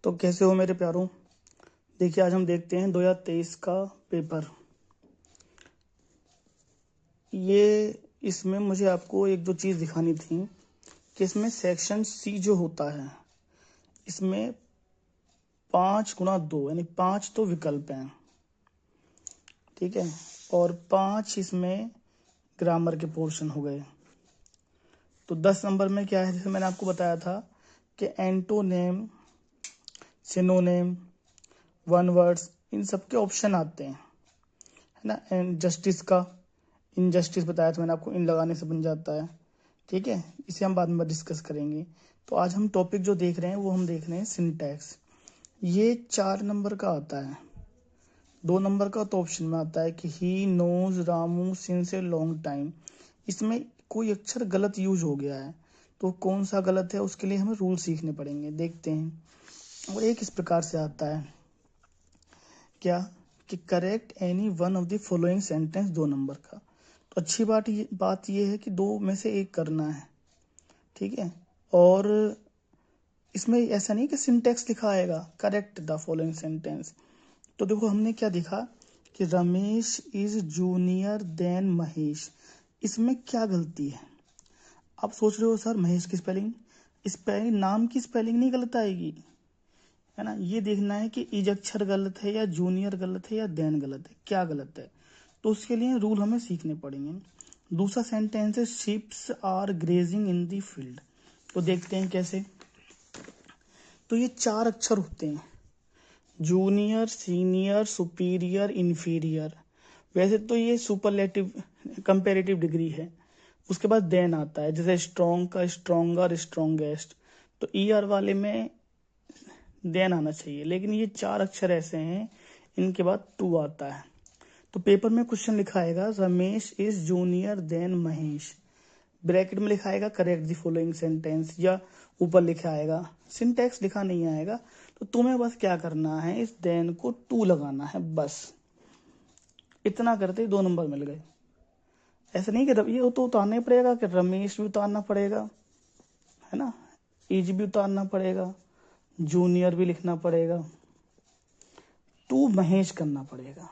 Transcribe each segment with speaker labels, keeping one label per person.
Speaker 1: तो कैसे हो मेरे प्यारों। देखिए आज हम देखते हैं 2023 का पेपर। ये इसमें मुझे आपको एक दो चीज़ दिखानी थी कि इसमें सेक्शन सी जो होता है इसमें 5 × 2 यानी 5 तो विकल्प हैं, ठीक है, और 5 इसमें ग्रामर के पोर्शन हो गए। तो 10 नंबर में क्या है, जैसे मैंने आपको बताया था कि एंटोनेम, सिनोनेम, वन वर्ड्स, इन सब के ऑप्शन आते हैं, है ना। एंड जस्टिस का इनजस्टिस बताया था मैंने आपको, इन लगाने से बन जाता है, ठीक है। इसे हम बाद में डिस्कस करेंगे। तो आज हम टॉपिक जो देख रहे हैं वो हम देख रहे हैं सिंटैक्स। ये 4 नंबर का आता है, 2 नंबर का तो ऑप्शन में आता है कि he knows Ramu since a long time. इसमें कोई अक्षर गलत यूज हो गया है, तो कौन सा गलत है उसके लिए हमें रूल सीखने पड़ेंगे, देखते हैं। और एक इस प्रकार से आता है क्या कि correct any one of the following sentence, 2 number का। तो अच्छी बात ये है कि 2 में से एक करना है, ठीक है। और इसमें ऐसा नहीं कि सिंटेक्स लिखा आएगा, करेक्ट द फॉलोइंग सेंटेंस। तो देखो हमने क्या दिखा कि Ramesh is junior then Mahesh. इसमें क्या गलती है? आप सोच रहे हो सर महेश की स्पेलिंग नाम की स्पेलिंग नहीं गलत आएगी, है ना। ये देखना है कि इज अक्षर गलत है या जूनियर गलत है या देन गलत है, क्या गलत है। तो उसके लिए रूल हमें सीखने पड़ेंगे। दूसरा सेंटेंस है ships are grazing in the field. तो देखते हैं कैसे। तो ये 4 अक्षर होते हैं, जूनियर, सीनियर, सुपीरियर, इंफीरियर। वैसे तो ये सुपरलेटिव कंपेरेटिव डिग्री है। उसके बाद देन आता है, जैसे स्ट्रॉन्ग का स्ट्रॉन्गर, स्ट्रॉन्गेस्ट। तो ई आर वाले में देन आना चाहिए, लेकिन ये 4 अक्षर ऐसे हैं इनके बाद टू आता है। तो पेपर में क्वेश्चन लिखा आएगा Ramesh is junior then Mahesh, bracket में लिखा आएगा करेक्ट द फॉलोइंग सेंटेंस, या ऊपर लिखा आएगा, सिंटैक्स लिखा नहीं आएगा। तो तुम्हें बस क्या करना है, इस देन को टू लगाना है, बस इतना करते 2 नंबर मिल गए। ऐसा नहीं कि ये तो उतारना ही पड़ेगा कि रमेश भी उतारना पड़ेगा, है ना, इज भी उतारना पड़ेगा, जूनियर भी लिखना पड़ेगा, टू महेश करना पड़ेगा।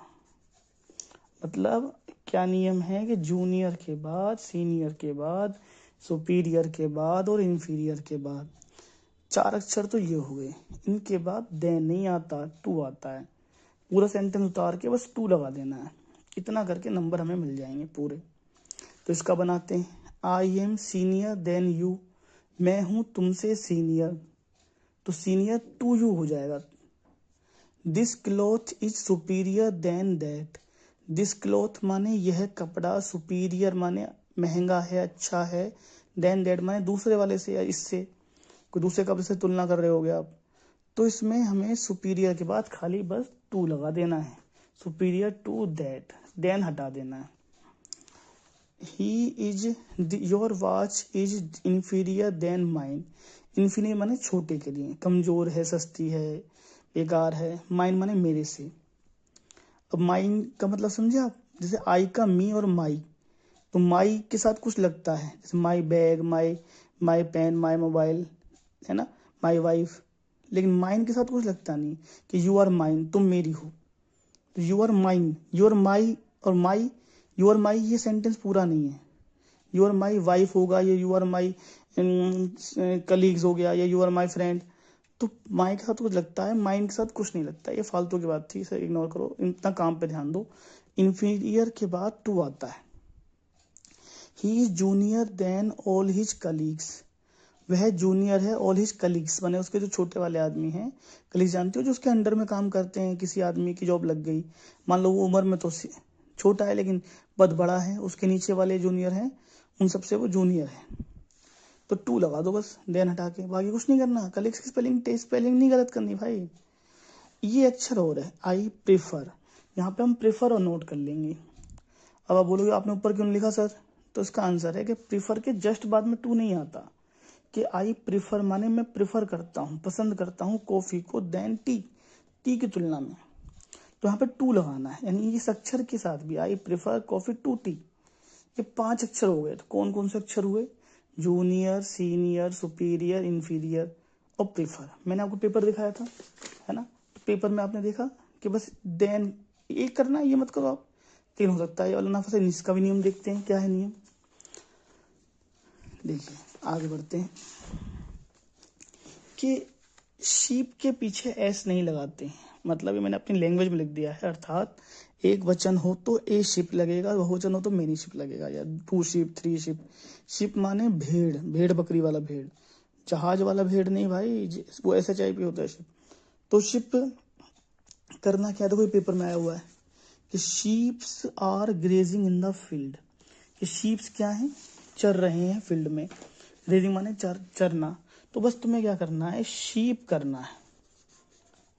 Speaker 1: मतलब क्या नियम है कि जूनियर के बाद, सीनियर के बाद, सुपीरियर के बाद और इंफीरियर के बाद 4 अक्षर तो ये हो गए। इनके बाद देन नहीं आता, टू आता है। पूरा सेंटेंस उतार के बस टू लगा देना है, इतना करके नंबर हमें मिल जाएंगे पूरे। तो इसका बनाते हैं, I am senior then you, मैं हूं तुमसे सीनियर, तो सीनियर टू यू हो जाएगा। This cloth is superior then that, this cloth माने यह कपड़ा, सुपीरियर माने महंगा है, अच्छा है, देन दैट माने दूसरे वाले से या इससे, कोई दूसरे कपड़े से तुलना कर रहे होगे आप। तो इसमें हमें सुपीरियर के बाद खाली बस टू लगा देना है, सुपीरियर टू दैट, देन हटा देना है। He is, your watch is inferior then mine, inferior माने छोटे के लिए, कमजोर है, सस्ती है, बेकार है, माइन माने मेरे से। अब माइन का मतलब समझे आप, जैसे आई का मी और माई, तो माई के साथ कुछ लगता है, जैसे my bag, my my pen, my mobile, है ना, माई वाइफ। लेकिन माइन के साथ कुछ लगता नहीं कि यू आर माइन, तुम मेरी हो। तो यू आर माइन, यूर माई और माई, यूर माई ये सेंटेंस पूरा नहीं है। यू आर माई वाइफ होगा, या यू आर माई कलीग्स हो गया, या यू आर माई फ्रेंड। तो माई के साथ कुछ लगता है, माइंड के साथ कुछ नहीं लगता। ये फालतू की बात थी, इसे इग्नोर करो, इतना काम पे ध्यान दो। इंफीरियर के बाद टू आता है। He is junior then all his colleagues, वह जूनियर है ऑल हिज कलीग्स माने उसके जो छोटे वाले आदमी हैं, कलीग्स जानते हो जो उसके अंडर में काम करते हैं, किसी आदमी की जॉब लग गई, मान लो वो उम्र में तो छोटा है लेकिन पद बड़ा है, उसके नीचे वाले जूनियर हैं, उन सबसे वो जूनियर है। तो टू लगा दो बस, देन हटा के, बाकी कुछ नहीं करना। कलीग्स की स्पेलिंग नहीं गलत करनी भाई। ये अक्षर और है आई प्रेफर, यहाँ पे हम प्रेफर और नोट कर लेंगे। अब आप बोलोगे आपने ऊपर क्यों लिखा सर, तो इसका आंसर है कि प्रीफर के जस्ट बाद में टू नहीं आता, कि आई प्रीफर माने मैं प्रेफर करता हूँ, पसंद करता हूँ कॉफी को, देन टी, टी की तुलना में। तो यहाँ पे टू लगाना है, यानी इस अक्षर के साथ भी I prefer coffee to tea. ये 5 अक्षर हो गए। तो कौन कौन से अक्षर हुए, जूनियर, सीनियर, सुपीरियर, इंफीरियर। और प्रीफर। मैंने आपको पेपर दिखाया था, है ना, तो पेपर में आपने देखा कि बस देन एक करना है, ये मत करो आप, 3 हो सकता है ये वाला ना फंसे। इसका भी नियम देखते हैं, क्या है नियम, देखिए आगे बढ़ते हैं कि शीप के पीछे एस नहीं लगाते हैं, मतलब ये मैंने अपनी लैंग्वेज में लिख दिया है, अर्थात एक वचन हो तो ए शिप लगेगा, बहुवचन हो तो मेनी शिप लगेगा, या 2 शिप 3 शिप। शिप माने भेड़, भेड़ बकरी वाला भेड़, जहाज वाला भेड़ नहीं भाई, वो SHIP होता है शिप। तो शिप करना क्या है, देखो पेपर में आया हुआ है कि sheeps are grazing in the field, कि शीप्स क्या है, चर रहे हैं फील्ड में। ग्रेजिंग माने चरना। तो बस तुम्हें क्या करना है, शीप करना है,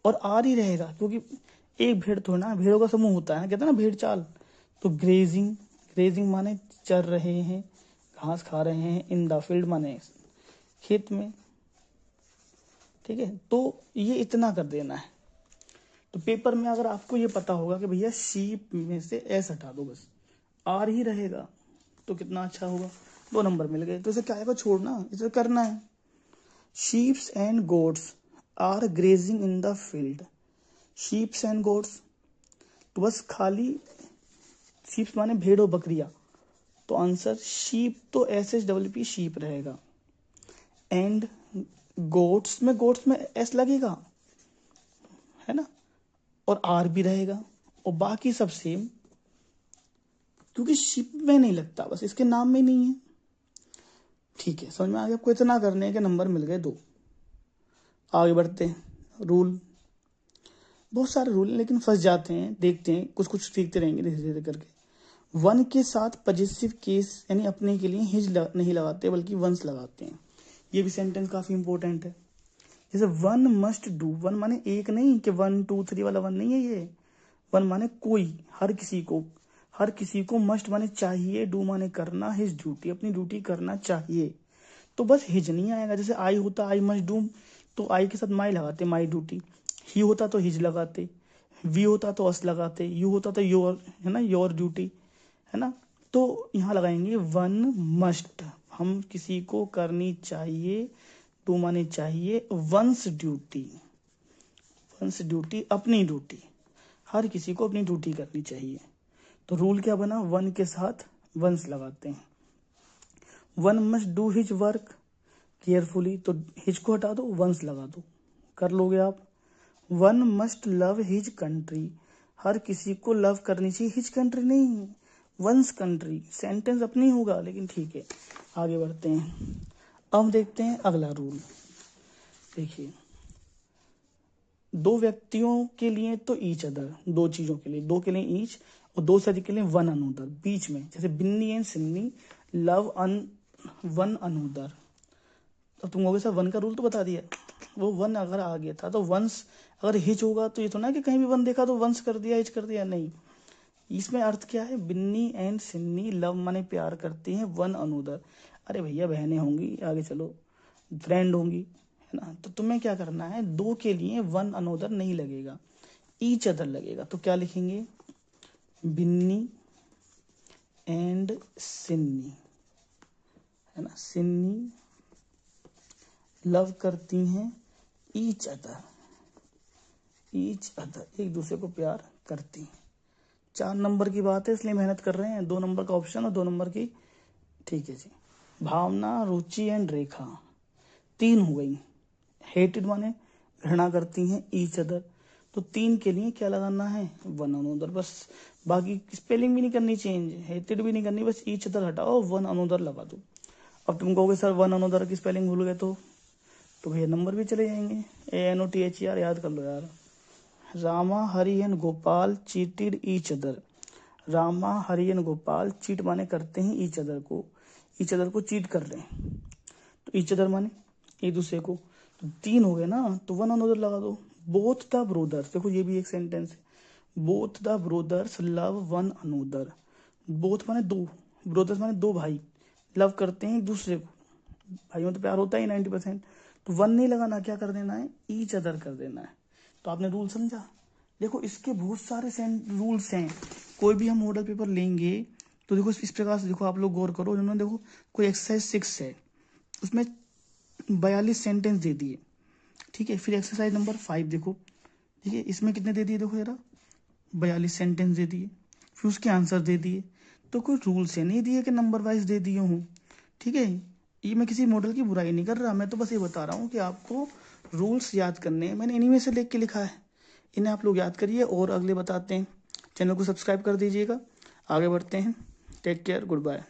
Speaker 1: और आर ही रहेगा, क्योंकि एक भेड़ थोड़ा ना, भेड़ों का समूह होता है, कहते हैं ना भेड़ चाल। तो ग्रेजिंग, ग्रेजिंग माने चर रहे हैं, घास खा रहे हैं, इन द फील्ड माने खेत में, ठीक है। तो ये इतना कर देना है। तो पेपर में अगर आपको ये पता होगा कि भैया शीप में से एस हटा दो, बस आर ही रहेगा, तो कितना अच्छा होगा, 2 नंबर मिल गए। तो इसे क्या है, छोड़ना, इसे करना है। Sheeps and goats are grazing in the field, sheeps and goats, तो बस खाली शीप्स माने भेड़ और बकरियां, तो आंसर शीप तो SHPP शीप रहेगा। एंड गोट्स में एस लगेगा, है ना, और आर भी रहेगा, और बाकी सब सेम, क्योंकि शिप में नहीं लगता, बस इसके नाम में नहीं है। ठीक है, समझ में आ गया आपको, इतना करने के नंबर मिल गए 2। आगे बढ़ते हैं। रूल, बहुत सारे रूल हैं लेकिन फंस जाते हैं, देखते हैं, कुछ कुछ सीखते रहेंगे धीरे धीरे करके। वन के साथ पॉजिटिव केस यानी अपने के लिए हिज नहीं लगाते बल्कि वंस लगाते हैं। ये भी सेंटेंस काफी इंपॉर्टेंट है। जैसे वन मस्ट डू, वन माने एक नहीं कि 1 2 3 वाला वन नहीं है ये। वन माने कोई, हर किसी को, हर किसी को, मस्ट माने चाहिए, डू माने करना, हिज ड्यूटी अपनी ड्यूटी करना चाहिए। तो बस हिज नहीं आएगा, जैसे आई होता आई मस्ट डू, तो आई के साथ माई लगाते, माई ड्यूटी। ही होता तो हिज लगाते, वी होता तो अस लगाते, यू होता तो योर, है ना, योर ड्यूटी, है ना। तो यहाँ लगाएंगे वन मस्ट, हम किसी को करनी चाहिए, टू माने चाहिए, वंस ड्यूटी, वंस ड्यूटी अपनी ड्यूटी, हर किसी को अपनी ड्यूटी करनी चाहिए। तो रूल क्या बना, वन के साथ वंस लगाते हैं। One must do his work carefully, तो हिज को हटा दो, वंस लगा दो, कर लोगे आप। One must love his country, हर किसी को लव करनी चाहिए, हिज कंट्री नहीं, वंस कंट्री। सेंटेंस अपनी होगा लेकिन ठीक है। आगे बढ़ते हैं, अब देखते हैं अगला रूल। देखिए, 2 व्यक्तियों के लिए तो ईच अदर, 2 चीजों के लिए, 2 के लिए ईच, और 2 से अधिक के लिए वन अनोदर, बीच में, जैसे Binni and Sinni love one another. अब तुम कहोगे सर वन का रूल तो बता दिया, वो वन अगर आ गया था तो वंस, अगर हिच होगा तो ये तो ना कि कहीं भी वन देखा तो वंस कर दिया, हिच कर दिया, नहीं। इसमें अर्थ क्या है, बिन्नी एंड सिन्नी लव माने प्यार करती हैं, वन अनोदर, अरे भैया बहनें होंगी, आगे चलो फ्रेंड होंगी, है ना। तो तुम्हें क्या करना है, 2 के लिए वन अनोदर नहीं लगेगा, ईच अदर लगेगा। तो क्या लिखेंगे, बिन्नी एंड सिन्नी, है ना, सिन्नी लव करती हैं ईच अदर, ईच अदर, एक दूसरे को प्यार करती हैं। 4 नंबर की बात है इसलिए मेहनत कर रहे हैं, 2 नंबर का ऑप्शन और 2 नंबर की, ठीक है जी। भावना, रुचि एंड रेखा 3 हो गई। हेटेड माने घृणा करती हैं ईच अदर, तो 3 के लिए क्या लगाना है, वन अनोदर, बस बाकी स्पेलिंग भी नहीं करनी चेंज, हेटेड भी नहीं करनी, बस ईच अदर हटाओ, वन अनोदर लगा दो। अब तुम कहोगे सर वन अनोदर की स्पेलिंग भूल गए तो भैया नंबर भी चले जाएंगे। ANOTHER याद कर लो यार। Rama Hari and Gopal cheated each other, Rama Hari and Gopal, cheat माने करते हैं ईच अदर को चीट कर रहे हैं, तो ईच अदर माने एक दूसरे को, तो 3 हो गए ना, तो वन अनोदर लगा दो। बोथ द ब्रोदर्स, देखो ये भी एक सेंटेंस है, both the brothers love one another, both माने 2, ब्रोदर्स माने 2 भाई, लव करते हैं एक दूसरे को, भाइयों तो प्यार होता ही 90%, तो वन नहीं लगाना, क्या कर देना है, ईच अदर कर देना है। तो आपने रूल समझा। देखो इसके बहुत सारे रूल्स हैं, कोई भी हम मॉडल पेपर लेंगे तो देखो इस प्रकार से, देखो आप लोग गौर करो, उन्होंने देखो कोई एक्सरसाइज 6 है, उसमें 42 सेंटेंस दे दिए, ठीक है, फिर एक्सरसाइज नंबर 5 देखो, ठीक है, इसमें कितने दे दिए, देखो जरा 42 सेंटेंस दे दिए, फिर उसके आंसर दे दिए। तो कोई रूल से नहीं दिए कि नंबर वाइज दे दिए हूँ, ठीक है। ये मैं किसी मॉडल की बुराई नहीं कर रहा, मैं तो बस ये बता रहा हूँ कि आपको रूल्स याद करने हैं, मैंने इन्हीं में से देख के लिखा है, इन्हें आप लोग याद करिए और अगले बताते हैं। चैनल को सब्सक्राइब कर दीजिएगा। आगे बढ़ते हैं, टेक केयर, गुड बाय।